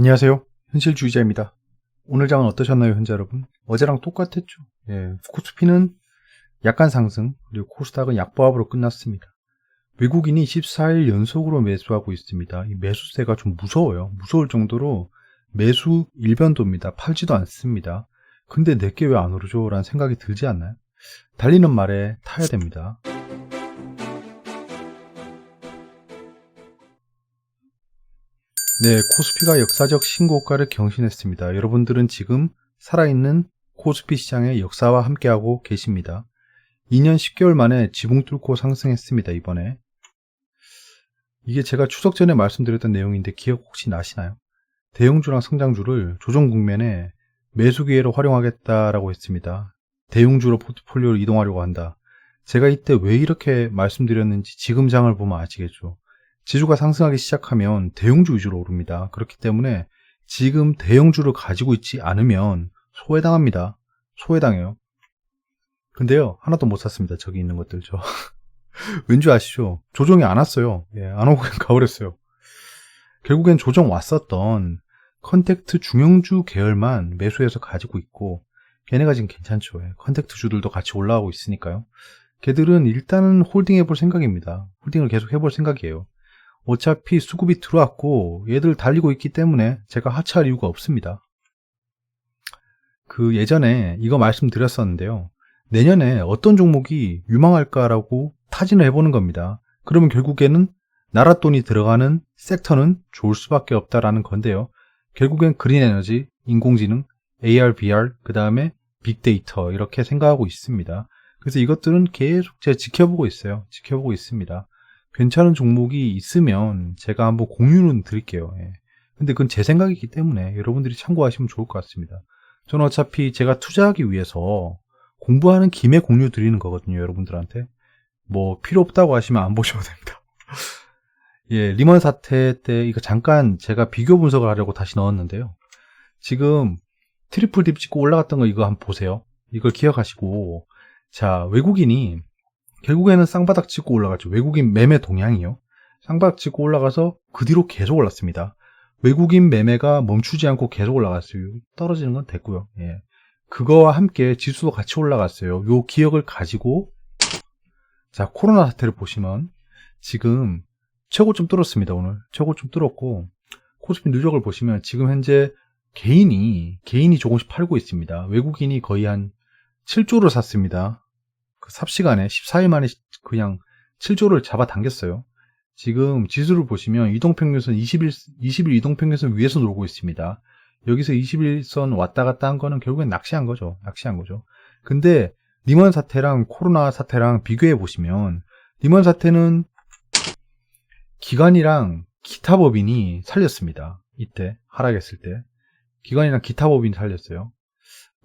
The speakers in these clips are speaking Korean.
안녕하세요. 현실주의자입니다. 오늘 장은 어떠셨나요, 현재 여러분? 어제랑 똑같았죠. 코스피는 약간 상승, 그리고 코스닥은 약보합으로 끝났습니다. 외국인이 14일 연속으로 매수하고 있습니다. 이 매수세가 좀 무서워요. 무서울 정도로 매수 일변도입니다. 팔지도 않습니다. 근데 내게 왜 안 오르죠? 라는 생각이 들지 않나요? 달리는 말에 타야 됩니다. 네, 코스피가 역사적 신고가를 경신했습니다. 여러분들은 지금 살아있는 코스피 시장의 역사와 함께하고 계십니다. 2년 10개월 만에 지붕 뚫고 상승했습니다, 이번에. 이게 제가 추석 전에 말씀드렸던 내용인데 기억 혹시 나시나요? 대형주랑 성장주를 조정 국면에 매수 기회로 활용하겠다라고 했습니다. 대형주로 포트폴리오를 이동하려고 한다. 제가 이때 왜 이렇게 말씀드렸는지 지금 장을 보면 아시겠죠. 지수가 상승하기 시작하면 대형주 위주로 오릅니다. 그렇기 때문에 지금 대형주를 가지고 있지 않으면 소외당합니다. 소외당해요. 근데요, 하나도 못 샀습니다. 저기 있는 것들 저. 왠지 아시죠? 조정이 안 왔어요. 안 오고 그냥 가버렸어요. 결국엔 조정 왔었던 컨택트 중형주 계열만 매수해서 가지고 있고, 걔네가 지금 괜찮죠. 컨택트 주들도 같이 올라가고 있으니까요. 걔들은 일단은 홀딩 해볼 생각입니다. 홀딩을 계속 해볼 생각이에요. 어차피 수급이 들어왔고 얘들 달리고 있기 때문에 제가 하차할 이유가 없습니다. 그 예전에 이거 말씀드렸었는데요. 내년에 어떤 종목이 유망할까라고 타진을 해보는 겁니다. 그러면 결국에는 나라 돈이 들어가는 섹터는 좋을 수밖에 없다라는 건데요. 결국엔 그린 에너지, 인공지능, AR, VR, 그 다음에 빅데이터 이렇게 생각하고 있습니다. 그래서 이것들은 계속 제가 지켜보고 있어요. 지켜보고 있습니다. 괜찮은 종목이 있으면 제가 한번 공유는 드릴게요. 근데 그건 제 생각이기 때문에 여러분들이 참고하시면 좋을 것 같습니다. 저는 어차피 제가 투자하기 위해서 공부하는 김에 공유 드리는 거거든요. 여러분들한테. 뭐 필요 없다고 하시면 안 보셔도 됩니다. 리먼 사태 때 이거 잠깐 제가 비교 분석을 하려고 다시 넣었는데요. 지금 트리플 딥 찍고 올라갔던 거 이거 한번 보세요. 이걸 기억하시고, 자, 외국인이 결국에는 쌍바닥 찍고 올라갔죠. 외국인 매매 동향이요. 쌍바닥 찍고 올라가서 그 뒤로 계속 올랐습니다. 외국인 매매가 멈추지 않고 계속 올라갔어요. 떨어지는 건 됐고요. 그거와 함께 지수도 같이 올라갔어요. 요 기억을 가지고, 자, 코로나 사태를 보시면 지금 최고점 뚫었습니다. 오늘 최고점 뚫었고, 코스피 누적을 보시면 지금 현재 개인이 조금씩 팔고 있습니다. 외국인이 거의 한 7조를 샀습니다. 그 삽시간에 14일 만에 그냥 7조를 잡아당겼어요. 지금 지수를 보시면 이동평균선 20일 이동평균선 위에서 놀고 있습니다. 여기서 21선 왔다 갔다 한 거는 결국엔 낚시한 거죠. 근데 리먼 사태랑 코로나 사태랑 비교해 보시면, 리먼 사태는 기관이랑 기타 법인이 살렸습니다. 이때 하락했을 때 기관이랑 기타 법인이 살렸어요.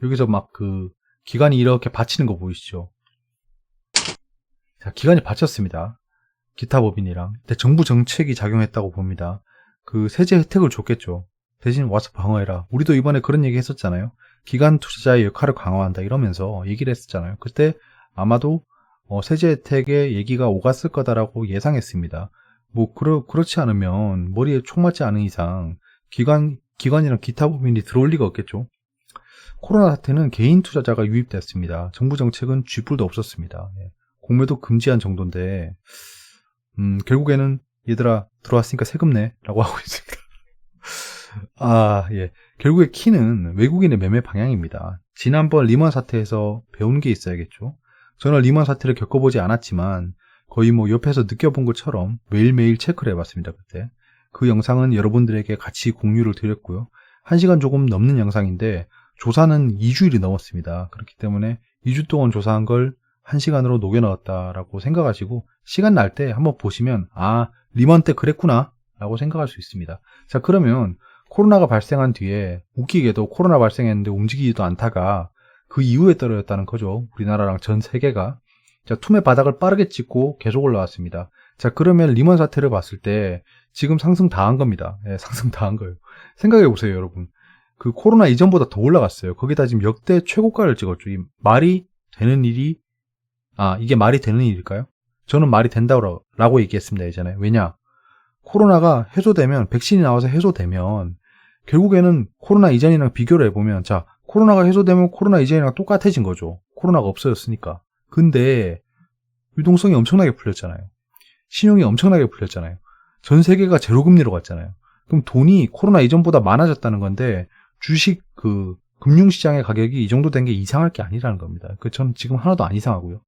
여기서 막 그 기관이 이렇게 받치는 거 보이시죠? 자, 기관이 받쳤습니다. 기타 법인이랑. 근데 정부 정책이 작용했다고 봅니다. 그 세제 혜택을 줬겠죠. 대신 와서 방어해라. 우리도 이번에 그런 얘기 했었잖아요. 기관 투자자의 역할을 강화한다 이러면서 얘기를 했었잖아요. 그때 아마도 세제 혜택의 얘기가 오갔을 거다라고 예상했습니다. 뭐 그렇지 않으면, 머리에 총 맞지 않은 이상 기관이랑 기타 법인이 들어올 리가 없겠죠. 코로나 사태는 개인 투자자가 유입됐습니다. 정부 정책은 쥐뿔도 없었습니다. 공매도 금지한 정도인데, 결국에는 얘들아 들어왔으니까 세금 내 라고 하고 있습니다. 결국에 키는 외국인의 매매 방향입니다. 지난번 리먼 사태에서 배운 게 있어야겠죠. 저는 리먼 사태를 겪어보지 않았지만 거의 뭐 옆에서 느껴본 것처럼 매일매일 체크를 해봤습니다. 그때 그 영상은 여러분들에게 같이 공유를 드렸고요. 1시간 조금 넘는 영상인데 조사는 2주일이 넘었습니다. 그렇기 때문에 2주 동안 조사한 걸 1시간으로 녹여 넣었다라고 생각하시고, 시간 날 때 한번 보시면 리먼 때 그랬구나 라고 생각할 수 있습니다. 자, 그러면 코로나가 발생한 뒤에 웃기게도 코로나 발생했는데 움직이지도 않다가 그 이후에 떨어졌다는 거죠. 우리나라랑 전 세계가. 자, 툼의 바닥을 빠르게 찍고 계속 올라왔습니다. 자, 그러면 리먼 사태를 봤을 때 지금 상승 다 한 겁니다. 상승 다 한 거예요. 생각해 보세요, 여러분. 그 코로나 이전보다 더 올라갔어요. 거기다 지금 역대 최고가를 찍었죠. 이 말이 되는 일이, 이게 말이 되는 일일까요? 저는 말이 된다고 얘기했습니다, 예전에. 왜냐? 코로나가 해소되면, 백신이 나와서 해소되면 결국에는 코로나 이전이랑 비교를 해보면, 자, 코로나가 해소되면 코로나 이전이랑 똑같아진 거죠. 코로나가 없어졌으니까. 근데 유동성이 엄청나게 풀렸잖아요. 신용이 엄청나게 풀렸잖아요. 전 세계가 제로금리로 갔잖아요. 그럼 돈이 코로나 이전보다 많아졌다는 건데, 주식 금융시장의 가격이 이 정도 된 게 이상할 게 아니라는 겁니다. 전 지금 하나도 안 이상하고요.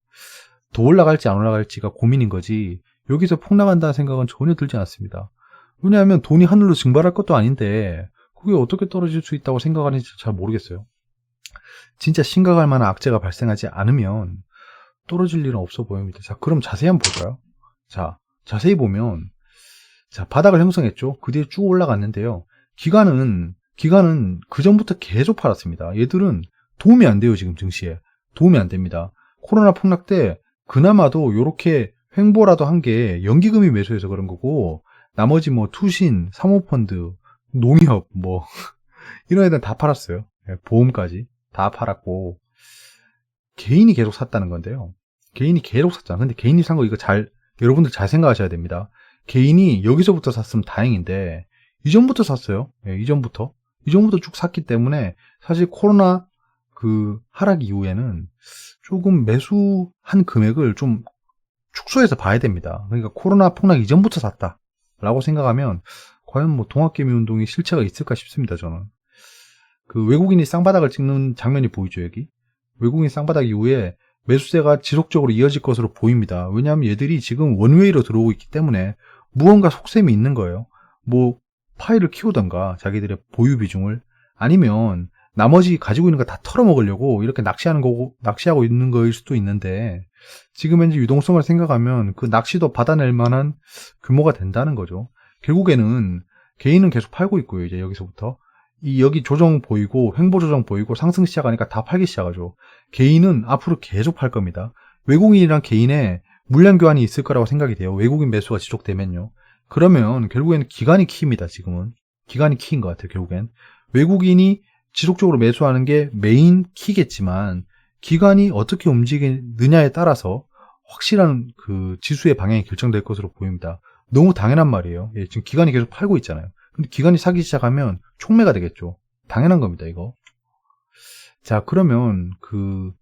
더 올라갈지 안 올라갈지가 고민인 거지, 여기서 폭락한다는 생각은 전혀 들지 않습니다. 왜냐하면 돈이 하늘로 증발할 것도 아닌데 그게 어떻게 떨어질 수 있다고 생각하는지 잘 모르겠어요. 진짜 심각할 만한 악재가 발생하지 않으면 떨어질 일은 없어 보입니다. 자, 그럼 자세히 한번 볼까요? 자, 자세히 보면, 자, 바닥을 형성했죠. 그 뒤에 쭉 올라갔는데요. 기관은 그 전부터 계속 팔았습니다. 얘들은 도움이 안 돼요. 지금 증시에 도움이 안 됩니다. 코로나 폭락 때 그나마도 요렇게 횡보라도 한 게 연기금이 매수해서 그런 거고, 나머지 뭐 투신, 사모펀드, 농협 뭐 이런 애들 다 팔았어요. 보험까지 다 팔았고, 개인이 계속 샀다는 건데요. 개인이 계속 샀잖아. 근데 개인이 산 거 이거 여러분들 잘 생각하셔야 됩니다. 개인이 여기서부터 샀으면 다행인데 이전부터 샀어요. 이전부터 쭉 샀기 때문에 사실 코로나 하락 이후에는 조금 매수한 금액을 좀 축소해서 봐야 됩니다. 그러니까 코로나 폭락 이전부터 샀다라고 생각하면 과연 뭐 동학개미 운동이 실체가 있을까 싶습니다. 저는 외국인이 쌍바닥을 찍는 장면이 보이죠. 여기 외국인 쌍바닥 이후에 매수세가 지속적으로 이어질 것으로 보입니다. 왜냐하면 얘들이 지금 원웨이로 들어오고 있기 때문에 무언가 속셈이 있는 거예요. 뭐 파일을 키우던가 자기들의 보유 비중을, 아니면 나머지 가지고 있는 거 다 털어먹으려고 이렇게 낚시하고 있는 거일 수도 있는데, 지금 현재 유동성을 생각하면 그 낚시도 받아낼 만한 규모가 된다는 거죠. 결국에는 개인은 계속 팔고 있고요. 이제 여기서부터 여기 조정 보이고 횡보 조정 보이고 상승 시작하니까 다 팔기 시작하죠. 개인은 앞으로 계속 팔 겁니다. 외국인이랑 개인의 물량 교환이 있을 거라고 생각이 돼요. 외국인 매수가 지속되면요. 그러면 결국에는 기관이 키입니다. 지금은 기관이 키인 것 같아요. 결국엔 외국인이 지속적으로 매수하는 게 메인 키겠지만, 기관이 어떻게 움직이느냐에 따라서 확실한 지수의 방향이 결정될 것으로 보입니다. 너무 당연한 말이에요. 지금 기관이 계속 팔고 있잖아요. 근데 기관이 사기 시작하면 촉매가 되겠죠. 당연한 겁니다, 이거. 자, 그러면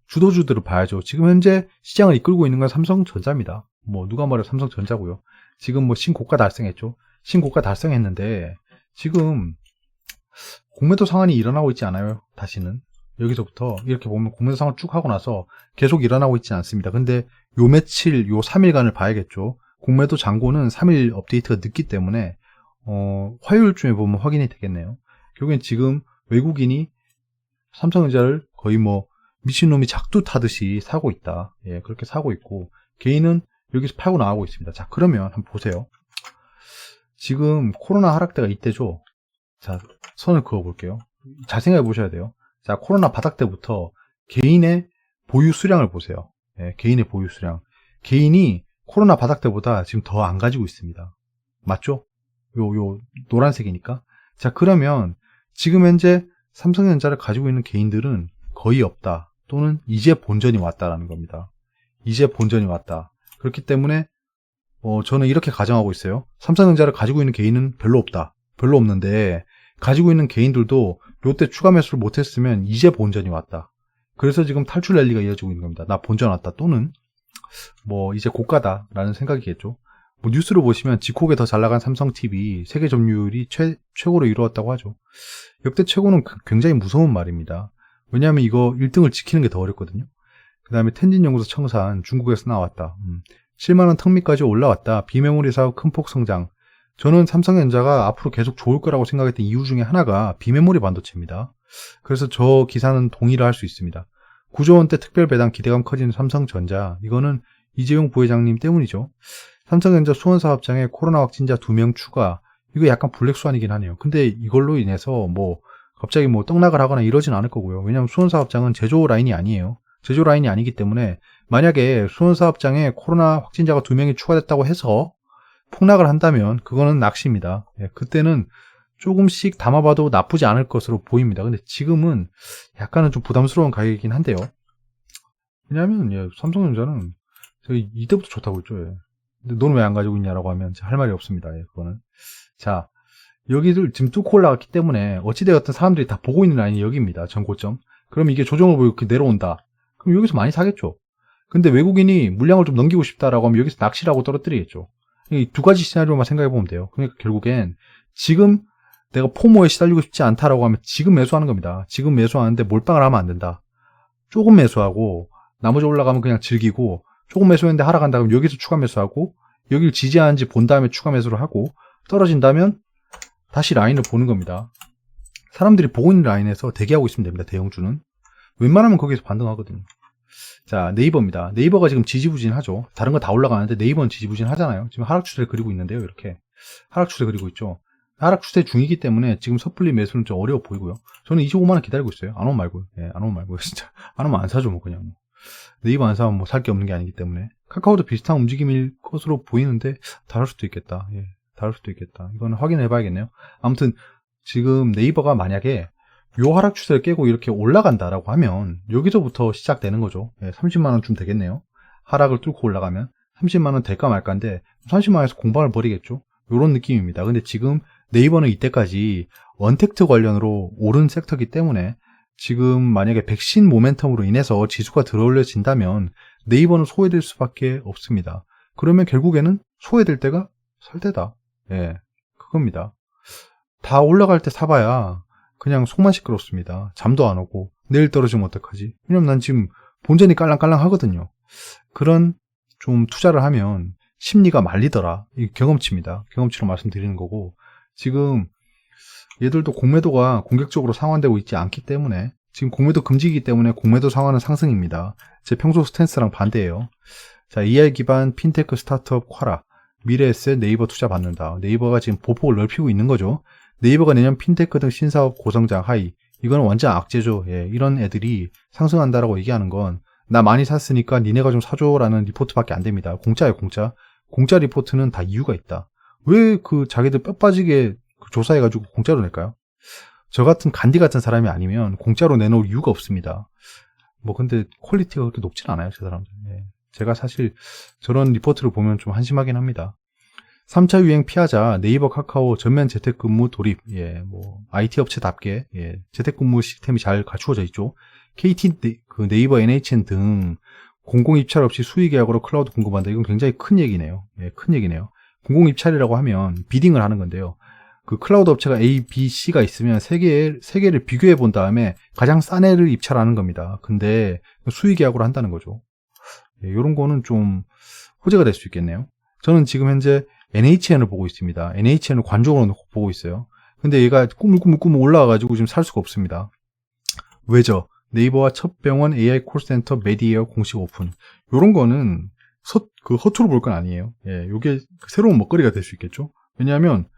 주도주들을 봐야죠. 지금 현재 시장을 이끌고 있는 건 삼성전자입니다. 뭐 누가 말해도 삼성전자고요. 지금 뭐 신고가 달성했죠. 신고가 달성했는데 지금 공매도 상한이 일어나고 있지 않아요. 다시는 여기서부터 이렇게 보면 공매도 상한 쭉 하고 나서 계속 일어나고 있지 않습니다. 근데 요 며칠, 요 3일간을 봐야겠죠. 공매도 잔고는 3일 업데이트가 늦기 때문에 화요일쯤에 보면 확인이 되겠네요. 결국엔 지금 외국인이 삼성전자를 거의 뭐 미친놈이 작두 타듯이 사고 있다. 예, 그렇게 사고 있고, 개인은 여기서 팔고 나가고 있습니다. 자, 그러면 한번 보세요. 지금 코로나 하락 때가 이때죠. 자, 선을 그어 볼게요. 잘 생각해 보셔야 돼요. 자, 코로나 바닥 때부터 개인의 보유 수량을 보세요. 예, 개인의 보유 수량. 개인이 코로나 바닥 때보다 지금 더 안 가지고 있습니다. 맞죠? 요 노란색이니까. 자, 그러면 지금 현재 삼성전자를 가지고 있는 개인들은 거의 없다. 또는 이제 본전이 왔다라는 겁니다. 이제 본전이 왔다. 그렇기 때문에 저는 이렇게 가정하고 있어요. 삼성전자를 가지고 있는 개인은 별로 없다. 별로 없는데 가지고 있는 개인들도 요때 추가 매수를 못했으면 이제 본전이 왔다. 그래서 지금 탈출 랠리가 이어지고 있는 겁니다. 나 본전 왔다. 또는 뭐 이제 고가다라는 생각이겠죠. 뭐 뉴스로 보시면 지콕에 더 잘 나간 삼성TV 세계 점유율이 최고로 이루었다고 하죠. 역대 최고는 굉장히 무서운 말입니다. 왜냐하면 이거 1등을 지키는 게 더 어렵거든요. 그 다음에 텐진연구소 청산 중국에서 나왔다. 7만원 턱밑까지 올라왔다. 비메모리 사업 큰 폭 성장. 저는 삼성전자가 앞으로 계속 좋을 거라고 생각했던 이유 중에 하나가 비메모리 반도체입니다. 그래서 저 기사는 동의를 할 수 있습니다. 9조 원대 특별 배당 기대감 커지는 삼성전자, 이거는 이재용 부회장님 때문이죠. 삼성전자 수원사업장에 코로나 확진자 2명 추가, 이거 약간 블랙스완이긴 하네요. 근데 이걸로 인해서 뭐 갑자기 뭐 떡락을 하거나 이러진 않을 거고요. 왜냐하면 수원사업장은 제조 라인이 아니에요. 제조 라인이 아니기 때문에 만약에 수원사업장에 코로나 확진자가 2명이 추가됐다고 해서 폭락을 한다면 그거는 낚시입니다. 예, 그때는 조금씩 담아봐도 나쁘지 않을 것으로 보입니다. 근데 지금은 약간은 좀 부담스러운 가격이긴 한데요. 왜냐하면 삼성전자는 저희 이때부터 좋다고 했죠. 근데 너는 왜 안 가지고 있냐라고 하면 할 말이 없습니다. 그거는. 자, 여기를 지금 뚫고 올라갔기 때문에 어찌되었든 사람들이 다 보고 있는 라인이 여기입니다. 전 고점. 그럼 이게 조정을 보고 이렇게 내려온다. 그럼 여기서 많이 사겠죠. 근데 외국인이 물량을 좀 넘기고 싶다라고 하면 여기서 낚시를 하고 떨어뜨리겠죠. 이 두 가지 시나리오만 생각해 보면 돼요. 그러니까 결국엔 지금 내가 포모에 시달리고 싶지 않다라고 하면 지금 매수하는 겁니다. 지금 매수하는데 몰빵을 하면 안 된다. 조금 매수하고 나머지 올라가면 그냥 즐기고, 조금 매수했는데 하락한다 그러면 여기서 추가 매수하고, 여기를 지지하는지 본 다음에 추가 매수를 하고, 떨어진다면 다시 라인을 보는 겁니다. 사람들이 보고 있는 라인에서 대기하고 있으면 됩니다. 대형주는 웬만하면 거기서 반등하거든요. 자, 네이버입니다. 네이버가 지금 지지부진하죠. 다른 거 다 올라가는데 네이버는 지지부진하잖아요. 지금 하락 추세를 그리고 있는데요. 이렇게 하락 추세 그리고 있죠. 하락 추세 중이기 때문에 지금 섣불리 매수는 좀 어려워 보이고요. 저는 25만원 기다리고 있어요. 안 오면 말고요. 예, 안 오면 말고요. 진짜 안 오면 안 사죠. 뭐 그냥 네이버 안 사면 뭐 살 게 없는 게 아니기 때문에. 카카오도 비슷한 움직임일 것으로 보이는데 다를 수도 있겠다. 예, 다를 수도 있겠다. 이거는 확인해 봐야겠네요. 아무튼 지금 네이버가 만약에 요 하락 추세를 깨고 이렇게 올라간다라고 하면 여기서부터 시작되는 거죠. 예, 30만원쯤 되겠네요. 하락을 뚫고 올라가면 30만원 될까 말까인데 30만원에서 공방을 벌이겠죠. 요런 느낌입니다. 근데 지금 네이버는 이때까지 언택트 관련으로 오른 섹터이기 때문에 지금 만약에 백신 모멘텀으로 인해서 지수가 들어올려진다면 네이버는 소외될 수밖에 없습니다. 그러면 결국에는 소외될 때가 살 때다. 예, 그겁니다. 다 올라갈 때 사봐야 그냥 속만 시끄럽습니다. 잠도 안 오고 내일 떨어지면 어떡하지? 왜냐면 난 지금 본전이 깔랑깔랑 하거든요. 그런 좀 투자를 하면 심리가 말리더라. 이 경험치입니다. 경험치로 말씀드리는 거고, 지금 얘들도 공매도가 공격적으로 상환되고 있지 않기 때문에, 지금 공매도 금지이기 때문에 공매도 상환은 상승입니다. 제 평소 스탠스랑 반대예요. 자, AI 기반 핀테크 스타트업 콰라, 미래에셋 네이버 투자 받는다. 네이버가 지금 보폭을 넓히고 있는 거죠. 네이버가 내년 핀테크 등 신사업 고성장 하이, 이건 완전 악재죠. 예, 이런 애들이 상승한다라고 얘기하는 건 나 많이 샀으니까 니네가 좀 사줘라는 리포트밖에 안 됩니다. 공짜예요, 공짜. 공짜 리포트는 다 이유가 있다. 왜 그 자기들 뼈 빠지게 조사해가지고 공짜로 낼까요? 저 같은 간디 같은 사람이 아니면 공짜로 내놓을 이유가 없습니다. 뭐 근데 퀄리티가 그렇게 높진 않아요, 저 사람들. 예. 제가 사실 저런 리포트를 보면 좀 한심하긴 합니다. 3차 유행 피하자 네이버 카카오 전면 재택근무 돌입. 예, 뭐 IT 업체답게 예, 재택근무 시스템이 잘 갖추어져 있죠. KT 그 네이버 NHN 등 공공 입찰 없이 수의 계약으로 클라우드 공급한다. 이건 굉장히 큰 얘기네요. 예, 큰 얘기네요. 공공 입찰이라고 하면 비딩을 하는 건데요. 그 클라우드 업체가 A, B, C가 있으면 세 개를 비교해 본 다음에 가장 싼 애를 입찰하는 겁니다. 근데 수의 계약으로 한다는 거죠. 예, 이런 거는 좀 호재가 될 수 있겠네요. 저는 지금 현재 NHN을 보고 있습니다. NHN을 관종으로 보고 있어요. 근데 얘가 꾸물꾸물 올라와가지고 지금 살 수가 없습니다. 왜죠? 네이버와 첫병원 AI 콜센터 메디에어 공식 오픈. 요런 거는 허투루 볼 건 아니에요. 예, 요게 새로운 먹거리가 될 수 있겠죠? 왜냐하면,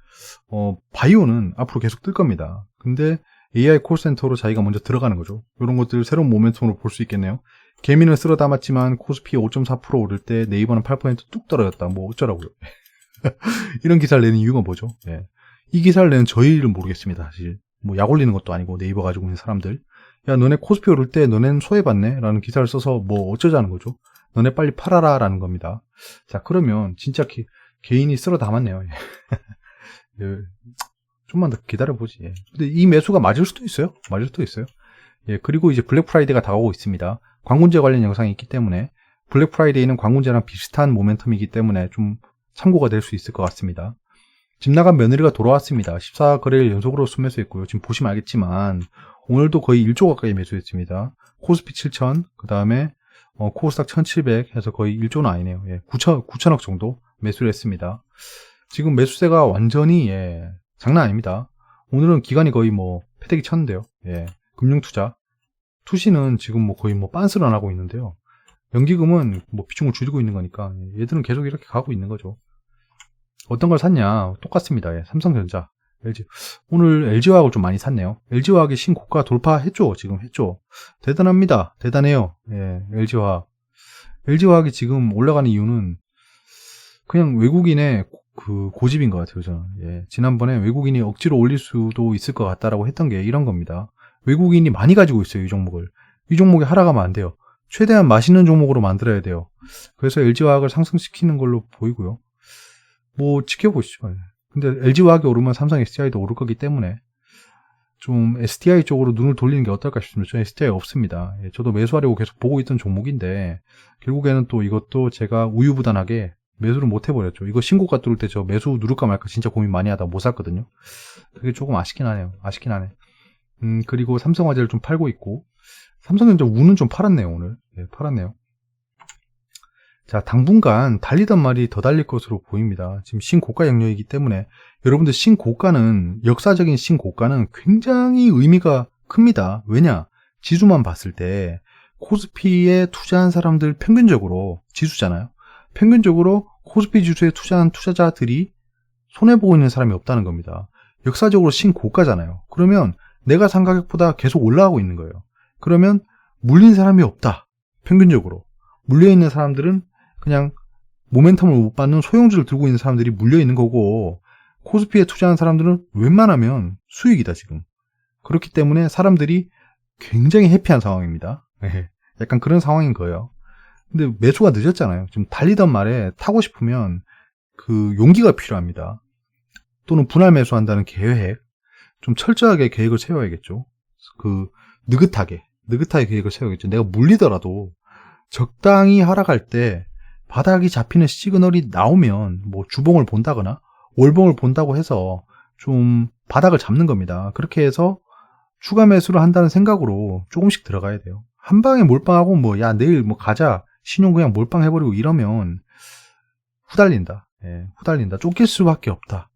바이오는 앞으로 계속 뜰 겁니다. 근데 AI 콜센터로 자기가 먼저 들어가는 거죠. 요런 것들 새로운 모멘텀으로 볼 수 있겠네요. 개미는 쓸어 담았지만 코스피 5.4% 오를 때 네이버는 8%뚝 떨어졌다. 뭐 어쩌라고요. 이런 기사를 내는 이유가 뭐죠? 예. 이 기사를 내는 저희를 모르겠습니다. 사실 뭐 약 올리는 것도 아니고 네이버 가지고 있는 사람들, 야 너네 코스피 오를 때 너넨 소외받네 라는 기사를 써서 뭐 어쩌자는 거죠. 너네 빨리 팔아라 라는 겁니다. 자, 그러면 진짜 개인이 쓸어 담았네요. 예. 좀만 더 기다려보지. 예. 근데 이 매수가 맞을 수도 있어요. 맞을 수도 있어요. 예. 그리고 이제 블랙 프라이데이가 다가오고 있습니다. 광군제 관련 영상이 있기 때문에 블랙 프라이데이는 광군제랑 비슷한 모멘텀이기 때문에 좀 참고가 될 수 있을 것 같습니다. 집 나간 며느리가 돌아왔습니다. 14거래일 연속으로 순매수했고요. 지금 보시면 알겠지만 오늘도 거의 1조 가까이 매수했습니다. 코스피 7천, 그 다음에 코스닥 1700 해서 거의 1조는 아니네요. 예, 9천억 정도 매수를 했습니다. 지금 매수세가 완전히 예, 장난 아닙니다. 오늘은 기관이 거의 뭐 패대기 쳤는데요. 예, 금융투자 투시는 지금 뭐 거의 뭐 빤스를 안 하고 있는데요. 연기금은 뭐 비중을 줄이고 있는 거니까 얘들은 계속 이렇게 가고 있는 거죠. 어떤 걸 샀냐? 똑같습니다. 예, 삼성전자, LG. 오늘 LG화학을 좀 많이 샀네요. LG화학이 신고가 돌파했죠. 지금 했죠. 대단합니다. 대단해요. 예, LG화학. LG화학이 지금 올라가는 이유는 그냥 외국인의 그 고집인 것 같아요. 저는. 예, 지난번에 외국인이 억지로 올릴 수도 있을 것 같다라고 했던 게 이런 겁니다. 외국인이 많이 가지고 있어요. 이 종목을. 이 종목이 하락하면 안 돼요. 최대한 맛있는 종목으로 만들어야 돼요. 그래서 LG화학을 상승시키는 걸로 보이고요. 뭐 지켜보시죠. 근데 LG화학이 오르면 삼성 SDI도 오를 거기 때문에 좀 SDI 쪽으로 눈을 돌리는 게 어떨까 싶습니다. 저는 SDI 없습니다. 예, 저도 매수하려고 계속 보고 있던 종목인데 결국에는 또 이것도 제가 우유부단하게 매수를 못 해버렸죠. 이거 신고가 뚫을 때 저 매수 누를까 말까 진짜 고민 많이 하다 못 샀거든요. 그게 조금 아쉽긴 하네요. 아쉽긴 하네. 그리고 삼성화재를 좀 팔고 있고 삼성전자 우는 좀 팔았네요. 오늘. 예, 팔았네요. 자, 당분간 달리던 말이 더 달릴 것으로 보입니다. 지금 신고가 영역이기 때문에 여러분들 신고가는 역사적인 신고가는 굉장히 의미가 큽니다. 왜냐? 지수만 봤을 때 코스피에 투자한 사람들 평균적으로 지수잖아요. 평균적으로 코스피 지수에 투자한 투자자들이 손해보고 있는 사람이 없다는 겁니다. 역사적으로 신고가잖아요. 그러면 내가 산 가격보다 계속 올라가고 있는 거예요. 그러면 물린 사람이 없다. 평균적으로. 물려있는 사람들은 그냥 모멘텀을 못 받는 소형주를 들고 있는 사람들이 물려있는 거고 코스피에 투자한 사람들은 웬만하면 수익이다 지금. 그렇기 때문에 사람들이 굉장히 해피한 상황입니다. 약간 그런 상황인 거예요. 근데 매수가 늦었잖아요. 지금 달리던 말에 타고 싶으면 그 용기가 필요합니다. 또는 분할 매수한다는 계획, 좀 철저하게 계획을 세워야겠죠. 그 느긋하게 계획을 세워야겠죠. 내가 물리더라도 적당히 하락할 때 바닥이 잡히는 시그널이 나오면 뭐 주봉을 본다거나 월봉을 본다고 해서 좀 바닥을 잡는 겁니다. 그렇게 해서 추가 매수를 한다는 생각으로 조금씩 들어가야 돼요. 한 방에 몰빵하고 뭐 야 내일 뭐 가자 신용 그냥 몰빵해버리고 이러면 후달린다. 예, 후달린다. 쫓길 수밖에 없다.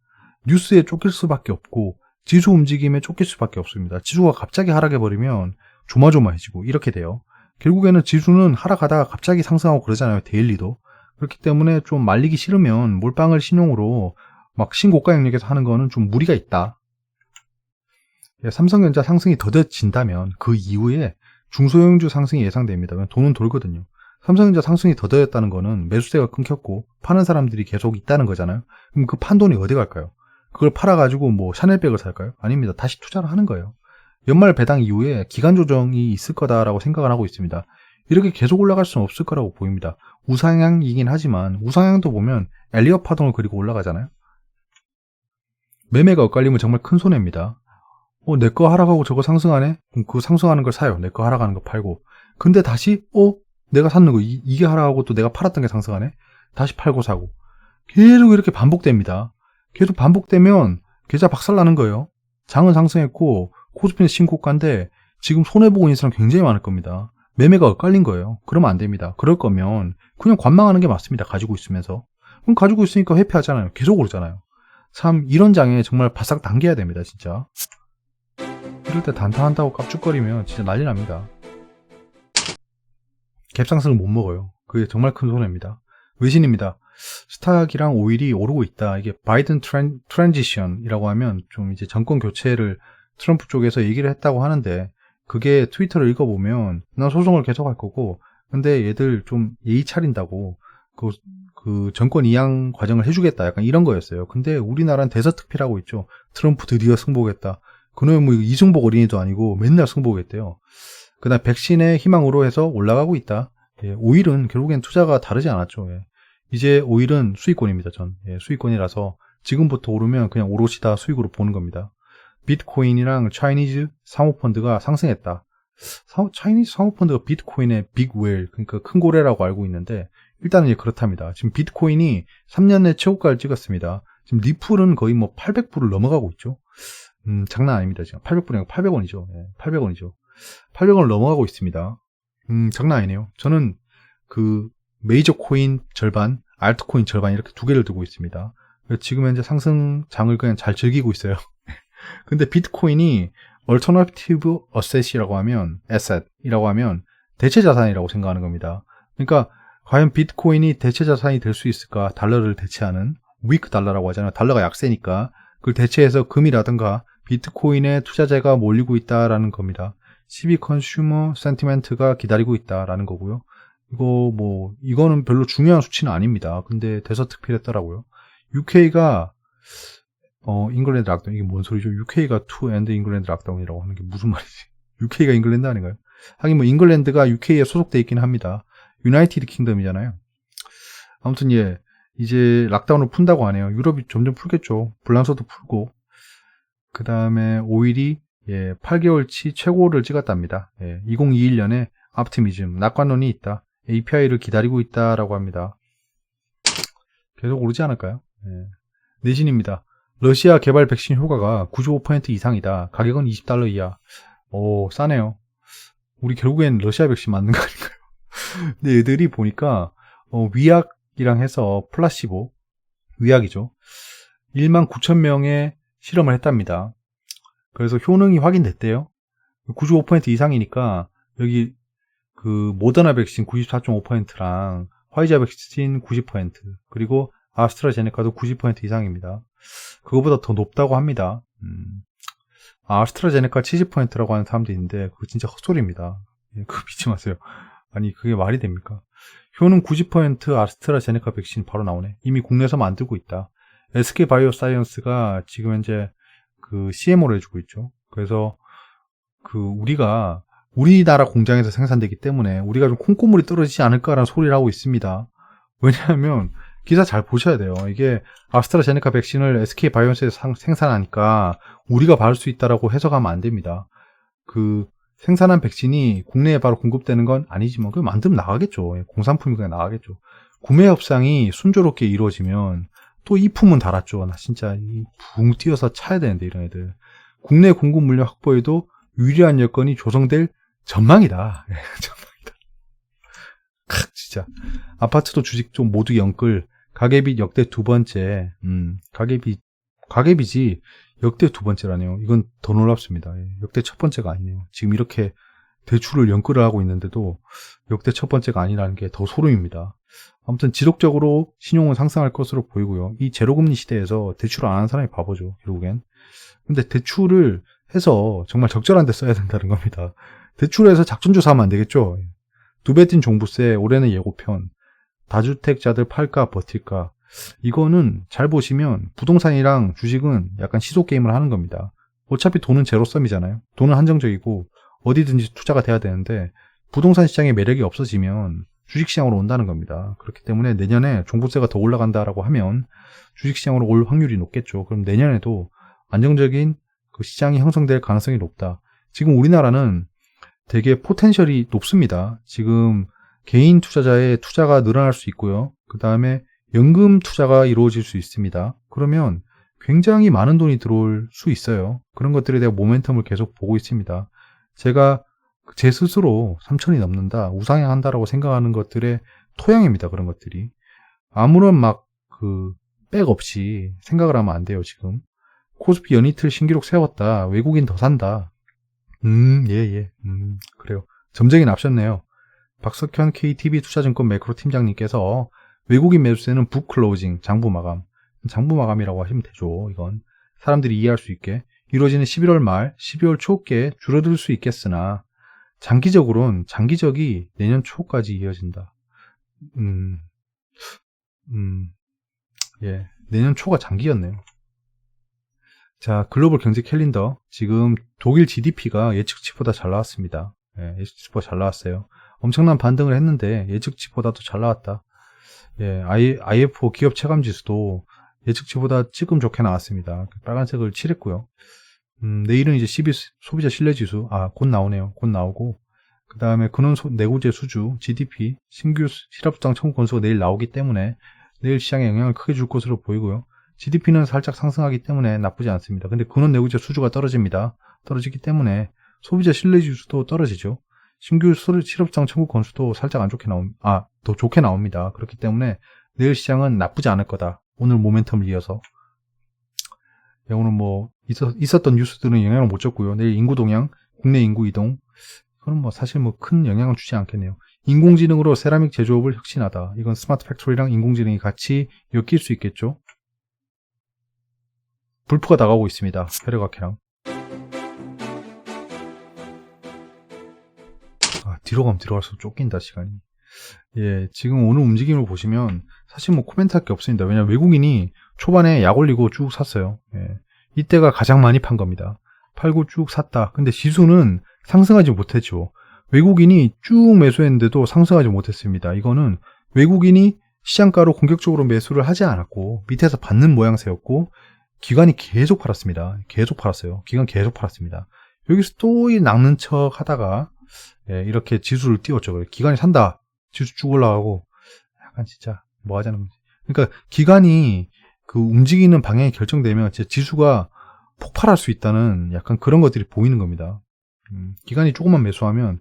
뉴스에 쫓길 수밖에 없고 지수 움직임에 쫓길 수밖에 없습니다. 지수가 갑자기 하락해버리면 조마조마해지고 이렇게 돼요. 결국에는 지수는 하락하다가 갑자기 상승하고 그러잖아요. 데일리도. 그렇기 때문에 좀 말리기 싫으면 몰빵을 신용으로 막 신고가 영역에서 하는 거는 좀 무리가 있다. 삼성전자 상승이 더뎌진다면 그 이후에 중소형주 상승이 예상됩니다. 돈은 돌거든요. 삼성전자 상승이 더뎌졌다는 거는 매수세가 끊겼고 파는 사람들이 계속 있다는 거잖아요. 그럼 그 판돈이 어디 갈까요? 그걸 팔아가지고 뭐 샤넬백을 살까요? 아닙니다. 다시 투자를 하는 거예요. 연말 배당 이후에 기간 조정이 있을 거다라고 생각을 하고 있습니다. 이렇게 계속 올라갈 수는 없을 거라고 보입니다. 우상향이긴 하지만 우상향도 보면 엘리엇 파동을 그리고 올라가잖아요. 매매가 엇갈리면 정말 큰 손해입니다. 내 거 하락하고 저거 상승하네? 그럼 그 상승하는 걸 사요. 내 거 하락하는 거 팔고. 근데 다시 내가 샀는 거 이게 하락하고 또 내가 팔았던 게 상승하네? 다시 팔고 사고. 계속 이렇게 반복됩니다. 계속 반복되면 계좌 박살나는 거예요. 장은 상승했고 코스피는 신고가인데 지금 손해보고 있는 사람 굉장히 많을 겁니다. 매매가 엇갈린 거예요. 그러면 안 됩니다. 그럴 거면 그냥 관망하는 게 맞습니다. 가지고 있으면서. 그럼 가지고 있으니까 회피하잖아요. 계속 오르잖아요. 참 이런 장에 정말 바싹 당겨야 됩니다. 진짜. 이럴 때 단타한다고 깝죽거리면 진짜 난리 납니다. 갭상승을 못 먹어요. 그게 정말 큰 손해입니다. 외신입니다. 스탁이랑 오일이 오르고 있다. 이게 바이든 트랜지션이라고 하면 좀 이제 정권 교체를 트럼프 쪽에서 얘기를 했다고 하는데 그게 트위터를 읽어보면 난 소송을 계속할 거고 근데 얘들 좀 예의 차린다고 그 정권 이양 과정을 해주겠다. 약간 이런 거였어요. 근데 우리나라는 대서특필하고 있죠. 트럼프 드디어 승복했다. 그놈의 뭐 이승복 어린이도 아니고 맨날 승복했대요. 그다음 백신의 희망으로 해서 올라가고 있다. 예, 오일은 결국엔 투자가 다르지 않았죠. 예. 이제 오일은 수익권입니다. 수익권이라서 지금부터 오르면 그냥 오롯이 다 수익으로 보는 겁니다. 비트코인이랑 차이니즈 사모펀드가 상승했다. 차이니즈 사모펀드가 비트코인의 빅웰, 그러니까 큰 고래라고 알고 있는데 일단은 이제 그렇답니다. 지금 비트코인이 3년 내 최고가를 찍었습니다. 지금 리플은 거의 뭐 800불을 넘어가고 있죠. 장난 아닙니다. 지금 800불이 아니고 800원이죠. 예, 800원이죠. 800원을 넘어가고 있습니다. 장난 아니네요. 저는 그 메이저 코인 절반, 알트코인 절반 이렇게 두 개를 두고 있습니다. 지금 현재 상승장을 그냥 잘 즐기고 있어요. 근데 비트코인이 얼터너티브 어셋이라고 하면 에셋이라고 하면 대체 자산이라고 생각하는 겁니다. 그러니까 과연 비트코인이 대체 자산이 될 수 있을까? 달러를 대체하는 위크 달러라고 하잖아요. 달러가 약세니까 그걸 대체해서 금이라든가 비트코인에 투자자가 몰리고 있다라는 겁니다. CB 컨슈머 센티멘트가 기다리고 있다라는 거고요. 이거는 별로 중요한 수치는 아닙니다. 근데 대서특필했더라고요. UK가 잉글랜드 락다운, 이게 뭔 소리죠? UK가 to end 잉글랜드 락다운이라고 하는 게 무슨 말이지? UK가 잉글랜드 아닌가요? 하긴 뭐 잉글랜드가 UK에 소속돼 있긴 합니다. 유나이티드 킹덤이잖아요. 아무튼 이제 락다운을 푼다고 하네요. 유럽이 점점 풀겠죠. 불란서도 풀고. 그 다음에 오일이 8개월치 최고를 찍었답니다. 2021년에 optimism, 낙관론이 있다. API를 기다리고 있다라고 합니다. 계속 오르지 않을까요? 내신입니다. 러시아 개발 백신 효과가 95% 이상이다. 가격은 $20 이하. 오, 싸네요. 우리 결국엔 러시아 백신 맞는 거 아닌가요? 근데 애들이 보니까 위약이랑 해서 플라시보, 위약이죠. 19,000명의 실험을 했답니다. 그래서 효능이 확인됐대요. 95% 이상이니까 여기 그 모더나 백신 94.5%랑 화이자 백신 90%, 그리고 아스트라제네카도 90% 이상입니다. 그거보다 더 높다고 합니다. 아스트라제네카 70%라고 하는 사람도 있는데 그거 진짜 헛소리입니다. 그거 믿지 마세요. 아니 그게 말이 됩니까? 효능 90% 아스트라제네카 백신 바로 나오네. 이미 국내에서 만들고 있다. SK바이오사이언스가 지금 현재 그 CMO를 해주고 있죠. 그래서 그 우리나라 공장에서 생산되기 때문에 우리가 좀 콩고물이 떨어지지 않을까라는 소리를 하고 있습니다. 왜냐하면 기사 잘 보셔야 돼요. 이게 아스트라제네카 백신을 SK바이오사이언스에서 생산하니까 우리가 받을 수 있다라고 해석하면 안 됩니다. 그 생산한 백신이 국내에 바로 공급되는 건 아니지만 그 만들면 나가겠죠. 공산품이 그냥 나가겠죠. 구매 협상이 순조롭게 이루어지면 또 이 품은 달았죠. 나 진짜 붕 뛰어서 차야 되는데 이런 애들. 국내 공급 물량 확보에도 유리한 여건이 조성될 전망이다. 전망이다. 진짜. 아파트도 주식도 모두 영끌. 가계빚 역대 두 번째. 가계빚이 역대 두 번째라네요. 이건 더 놀랍습니다. 역대 첫 번째가 아니네요. 지금 이렇게 대출을 연끌을 하고 있는데도 역대 첫 번째가 아니라는 게 더 소름입니다. 아무튼 지속적으로 신용은 상승할 것으로 보이고요. 이 제로금리 시대에서 대출을 안 하는 사람이 바보죠. 결국엔. 근데 대출을 해서 정말 적절한 데 써야 된다는 겁니다. 대출해서 작전조사 하면 안 되겠죠. 두 배 뛴 종부세, 올해는 예고편, 다주택자들 팔까 버틸까. 이거는 잘 보시면 부동산이랑 주식은 약간 시소게임을 하는 겁니다. 어차피 돈은 제로섬이잖아요. 돈은 한정적이고 어디든지 투자가 돼야 되는데 부동산 시장의 매력이 없어지면 주식시장으로 온다는 겁니다. 그렇기 때문에 내년에 종부세가 더 올라간다라고 하면 주식시장으로 올 확률이 높겠죠. 그럼 내년에도 안정적인 그 시장이 형성될 가능성이 높다. 지금 우리나라는 되게 포텐셜이 높습니다. 지금 개인 투자자의 투자가 늘어날 수 있고요. 그 다음에 연금 투자가 이루어질 수 있습니다. 그러면 굉장히 많은 돈이 들어올 수 있어요. 그런 것들에 대한 모멘텀을 계속 보고 있습니다. 제가 제 스스로 3천이 넘는다, 우상향한다라고 생각하는 것들의 토양입니다. 그런 것들이. 아무런 백 없이 생각을 하면 안 돼요, 지금. 코스피 연이틀 신기록 세웠다. 외국인 더 산다. 그래요. 점쟁이 납셨네요. 박석현 KTB 투자증권 매크로 팀장님께서 외국인 매수세는 북클로징, 장부 마감이라고 하시면 되죠. 이건 사람들이 이해할 수 있게 이루어지는 11월 말, 12월 초께 줄어들 수 있겠으나 장기적이 내년 초까지 이어진다. 내년 초가 장기였네요. 자, 글로벌 경제 캘린더. 지금 독일 GDP가 예측치보다 잘 나왔습니다. 예측치보다 잘 나왔어요. 엄청난 반등을 했는데 예측치보다 더 잘 나왔다. IFO 기업 체감 지수도 예측치보다 조금 좋게 나왔습니다. 빨간색을 칠했고요. 내일은 이제 소비자 신뢰 지수, 곧 나오네요. 곧 나오고, 그 다음에 근원 내구재 수주, GDP, 신규 실업당 청구 건수가 내일 나오기 때문에 내일 시장에 영향을 크게 줄 것으로 보이고요. GDP는 살짝 상승하기 때문에 나쁘지 않습니다. 근데 근원 내구재 수주가 떨어집니다. 떨어지기 때문에 소비자 신뢰 지수도 떨어지죠. 신규 실업당 청구 건수도 살짝 더 좋게 나옵니다. 그렇기 때문에 내일 시장은 나쁘지 않을 거다. 오늘 모멘텀을 이어서. 오늘 있었던 뉴스들은 영향을 못 줬고요. 내일 인구 동향, 국내 인구 이동, 그건 사실 큰 영향을 주지 않겠네요. 인공지능으로 세라믹 제조업을 혁신하다. 이건 스마트 팩토리랑 인공지능이 같이 엮일 수 있겠죠. 불프가 나가고 있습니다. 혈액학회랑. 뒤로 가면 들어갈수록 쫓긴다, 시간이. 지금 오늘 움직임을 보시면 사실 코멘트 할 게 없습니다. 왜냐면 외국인이 초반에 약 올리고 쭉 샀어요. 이때가 가장 많이 판 겁니다. 팔고 쭉 샀다. 근데 지수는 상승하지 못했죠. 외국인이 쭉 매수했는데도 상승하지 못했습니다. 이거는 외국인이 시장가로 공격적으로 매수를 하지 않았고 밑에서 받는 모양새였고 기관이 계속 팔았습니다. 계속 팔았어요. 기관 계속 팔았습니다. 여기서 또 이 낚는 척 하다가 이렇게 지수를 띄웠죠. 기관이 산다. 지수 쭉 올라가고 약간 진짜 뭐 하자는 거지. 그러니까 기관이 그 움직이는 방향이 결정되면 제 지수가 폭발할 수 있다는 약간 그런 것들이 보이는 겁니다. 기관이 조금만 매수하면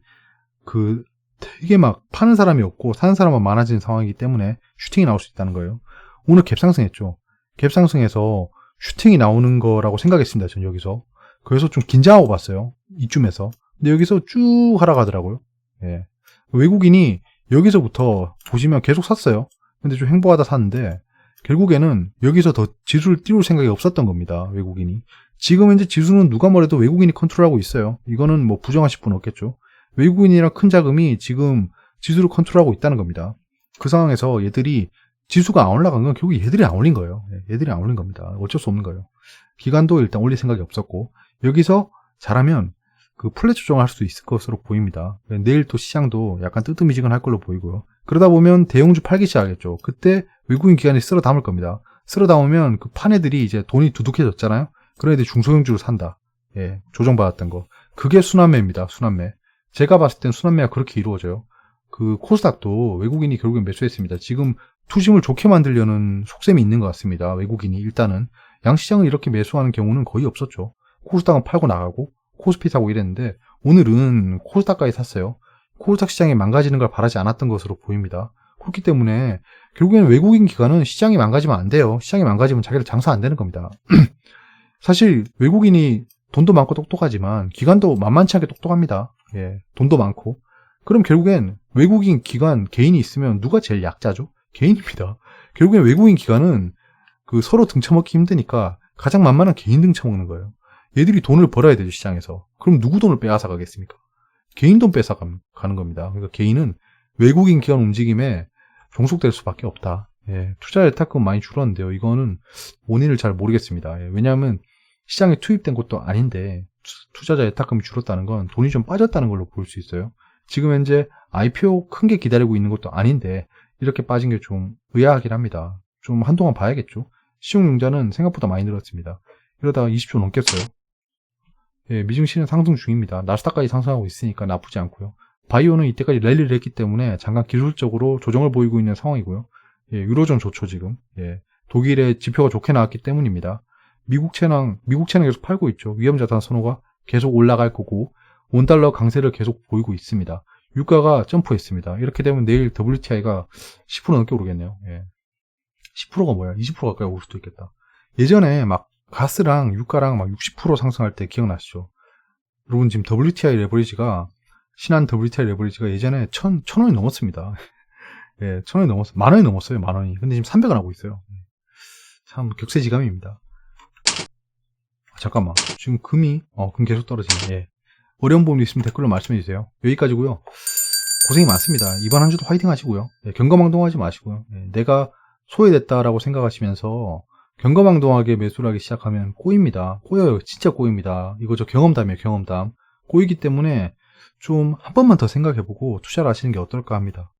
그 되게 막 파는 사람이 없고 사는 사람만 많아지는 상황이기 때문에 슈팅이 나올 수 있다는 거예요. 오늘 갭상승했죠. 갭상승해서 슈팅이 나오는 거라고 생각했습니다. 전 여기서. 그래서 좀 긴장하고 봤어요. 이쯤에서. 근데 여기서 쭉 하락하더라고요. 예. 외국인이 여기서부터 보시면 계속 샀어요. 근데 좀 행보하다 샀는데 결국에는 여기서 더 지수를 띄울 생각이 없었던 겁니다. 외국인이. 지금 이제 지수는 누가 뭐래도 외국인이 컨트롤하고 있어요. 이거는 뭐 부정하실 분 없겠죠. 외국인이랑 큰 자금이 지금 지수를 컨트롤하고 있다는 겁니다. 그 상황에서 얘들이 지수가 안 올라간 건 결국 얘들이 안 올린 거예요. 얘들이 안 올린 겁니다. 어쩔 수 없는 거예요. 기관도 일단 올릴 생각이 없었고 여기서 잘하면 그 플랫 조정을 할 수 있을 것으로 보입니다. 내일 또 시장도 약간 뜨뜻미지근할 걸로 보이고요. 그러다 보면 대형주 팔기 시작하겠죠. 그때 외국인 기관이 쓸어 담을 겁니다. 쓸어 담으면 그 판 애들이 이제 돈이 두둑해졌잖아요. 그런 애들이 중소형주를 산다. 예, 조정받았던 거. 그게 순환매입니다. 순환매. 제가 봤을 땐 순환매가 그렇게 이루어져요. 그 코스닥도 외국인이 결국엔 매수했습니다. 지금 투심을 좋게 만들려는 속셈이 있는 것 같습니다. 외국인이 일단은 양시장을 이렇게 매수하는 경우는 거의 없었죠. 코스닥은 팔고 나가고 코스피 사고 이랬는데 오늘은 코스닥까지 샀어요. 코스닥 시장이 망가지는 걸 바라지 않았던 것으로 보입니다. 그렇기 때문에 결국에는 외국인 기관은 시장이 망가지면 안 돼요. 시장이 망가지면 자기들 장사 안 되는 겁니다. 사실 외국인이 돈도 많고 똑똑하지만 기관도 만만치 않게 똑똑합니다. 예, 돈도 많고. 그럼 결국엔 외국인 기관 개인이 있으면 누가 제일 약자죠? 개인입니다. 결국엔 외국인 기관은 그 서로 등쳐먹기 힘드니까 가장 만만한 개인 등쳐먹는 거예요. 얘들이 돈을 벌어야 되죠, 시장에서. 그럼 누구 돈을 빼앗아 가겠습니까? 개인 돈 빼앗아 가는 겁니다. 그러니까 개인은 외국인 기관 움직임에 종속될 수밖에 없다. 예, 투자 예탁금 많이 줄었는데요. 이거는 원인을 잘 모르겠습니다. 예, 왜냐하면 시장에 투입된 것도 아닌데 투자자 예탁금이 줄었다는 건 돈이 좀 빠졌다는 걸로 볼 수 있어요. 지금 현재 IPO 큰 게 기다리고 있는 것도 아닌데 이렇게 빠진 게 좀 의아하긴 합니다. 좀 한동안 봐야겠죠. 시중융자는 생각보다 많이 늘었습니다. 이러다가 20조 넘겠어요. 예, 미증시는 상승 중입니다. 나스닥까지 상승하고 있으니까 나쁘지 않고요. 바이오는 이때까지 랠리를 했기 때문에 잠깐 기술적으로 조정을 보이고 있는 상황이고요. 예, 유로존 좋죠 지금. 예, 독일의 지표가 좋게 나왔기 때문입니다. 미국채는 계속 팔고 있죠. 위험자산 선호가 계속 올라갈 거고 원달러 강세를 계속 보이고 있습니다. 유가가 점프했습니다. 이렇게 되면 내일 WTI가 10% 넘게 오르겠네요. 예. 10%가 뭐야? 20% 가까이 올 수도 있겠다. 예전에 막 가스랑 유가랑 막 60% 상승할 때 기억나시죠? 여러분 지금 WTI 레버리지가 신한 WTI 레버리지가 예전에 1,000원이 넘었습니다. 예, 1,000원이 넘었어요. 10,000원이 넘었어요. 10,000원이. 근데 지금 300원 하고 있어요. 참 격세지감입니다. 잠깐만. 지금 금이 금 계속 떨어지네. 예. 어려운 부분이 있으면 댓글로 말씀해 주세요. 여기까지고요. 고생이 많습니다. 이번 한 주도 화이팅 하시고요. 예, 경거망동하지 마시고요. 예, 내가 소외됐다라고 생각하시면서 경거망동하게 매수를 하기 시작하면 꼬입니다. 꼬여요. 진짜 꼬입니다. 이거 저 경험담이에요. 경험담. 꼬이기 때문에 좀 한 번만 더 생각해보고 투자를 하시는 게 어떨까 합니다.